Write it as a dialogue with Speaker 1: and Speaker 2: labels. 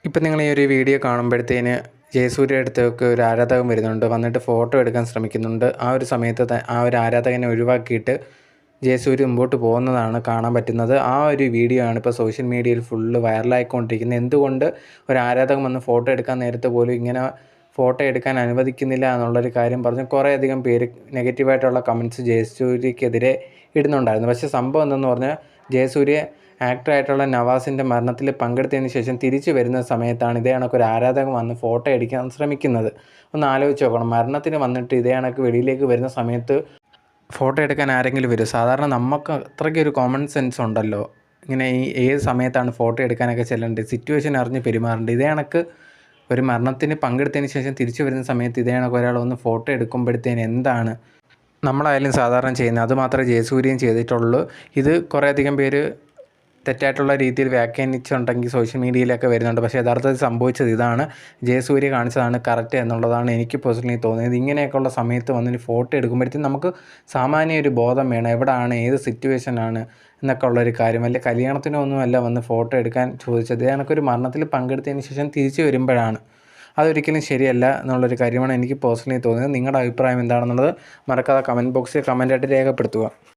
Speaker 1: ഇപ്പം നിങ്ങൾ ഈ ഒരു വീഡിയോ കാണുമ്പോഴത്തേന് ജയസൂര്യയുടെ അടുത്തേക്ക് ഒരു ആരാധകൻ വരുന്നുണ്ട്, വന്നിട്ട് ഫോട്ടോ എടുക്കാൻ ശ്രമിക്കുന്നുണ്ട്. ആ ഒരു സമയത്ത് ആ ഒരു ആരാധകനെ ഒഴിവാക്കിയിട്ട് ജയസൂര്യ മുമ്പോട്ട് പോകുന്നതാണ് കാണാൻ പറ്റുന്നത്. ആ ഒരു വീഡിയോ ആണ് ഇപ്പോൾ സോഷ്യൽ മീഡിയയിൽ ഫുള്ള് വൈറലായിക്കൊണ്ടിരിക്കുന്നത്. എന്തുകൊണ്ട് ഒരു ആരാധകൻ വന്ന് ഫോട്ടോ എടുക്കാൻ നേരത്തെ പോലും ഇങ്ങനെ ഫോട്ടോ എടുക്കാൻ അനുവദിക്കുന്നില്ല എന്നുള്ളൊരു കാര്യം പറഞ്ഞ് കുറേയധികം പേര് നെഗറ്റീവായിട്ടുള്ള കമൻറ്റ്സ് ജയസൂര്യക്കെതിരെ ഇടുന്നുണ്ടായിരുന്നു. പക്ഷേ സംഭവം എന്തെന്ന് പറഞ്ഞാൽ ജയസൂര്യ ആക്ടറായിട്ടുള്ള നവാസിൻ്റെ മരണത്തിൽ പങ്കെടുത്തതിന് ശേഷം തിരിച്ചു വരുന്ന സമയത്താണ് ഇതേ കണക്കൊരു ആരാധകൻ വന്ന് ഫോട്ടോ എടുക്കാൻ ശ്രമിക്കുന്നത്. ഒന്ന് ആലോചിച്ച് നോക്കണം, മരണത്തിന് വന്നിട്ട് ഇതേ കണക്ക് വെളിയിലേക്ക് വരുന്ന സമയത്ത് ഫോട്ടോ എടുക്കാൻ ആരെങ്കിലും വരും? സാധാരണ നമുക്ക് അത്രയ്ക്കൊരു കോമൺ സെൻസ് ഉണ്ടല്ലോ, ഇങ്ങനെ ഈ ഏത് സമയത്താണ് ഫോട്ടോ എടുക്കാനൊക്കെ ചെല്ലേണ്ടത്, സിറ്റുവേഷൻ അറിഞ്ഞ് പെരുമാറേണ്ടത്. ഇതേ കണക്ക് ഒരു മരണത്തിന് പങ്കെടുത്തതിന് ശേഷം തിരിച്ചു വരുന്ന സമയത്ത് ഇതേ കണക്ക് ഒരാൾ വന്ന് ഫോട്ടോ എടുക്കുമ്പോഴത്തേന് എന്താണ് നമ്മളായാലും സാധാരണ ചെയ്യുന്നത്? അതുമാത്രമേ ജയസൂര്യയും ചെയ്തിട്ടുള്ളൂ. ഇത് കുറേയധികം പേര് തെറ്റായിട്ടുള്ള രീതിയിൽ വ്യാഖ്യാനിച്ചുണ്ടെങ്കിൽ സോഷ്യൽ മീഡിയയിലൊക്കെ വരുന്നുണ്ട്. പക്ഷേ യഥാർത്ഥത്തിൽ സംഭവിച്ചത് ഇതാണ്. ജയസൂര്യ കാണിച്ചതാണ് കറക്റ്റ് എന്നുള്ളതാണ് എനിക്ക് പേഴ്സണലി തോന്നിയത്. ഇങ്ങനെയൊക്കെയുള്ള സമയത്ത് വന്നിട്ട് ഫോട്ടോ എടുക്കുമ്പോഴത്തേക്കും നമുക്ക് സാമാന്യ ഒരു ബോധം വേണം, എവിടെയാണ്, ഏത് സിറ്റുവേഷനാണ് എന്നൊക്കെ ഉള്ളൊരു കാര്യം. വല്ല കല്യാണത്തിനൊന്നുമല്ല വന്ന് ഫോട്ടോ എടുക്കാൻ ചോദിച്ചത്. എനിക്കൊരു മരണത്തിൽ പങ്കെടുത്തതിന് ശേഷം തിരിച്ചു വരുമ്പോഴാണ്. അതൊരിക്കലും ശരിയല്ല എന്നുള്ളൊരു കാര്യമാണ് എനിക്ക് പേഴ്സണലി തോന്നിയത്. നിങ്ങളുടെ അഭിപ്രായം എന്താണെന്നുള്ളത് മറക്കാതെ കമൻറ്റ് ബോക്സിൽ കമൻറ്റായിട്ട് രേഖപ്പെടുത്തുക.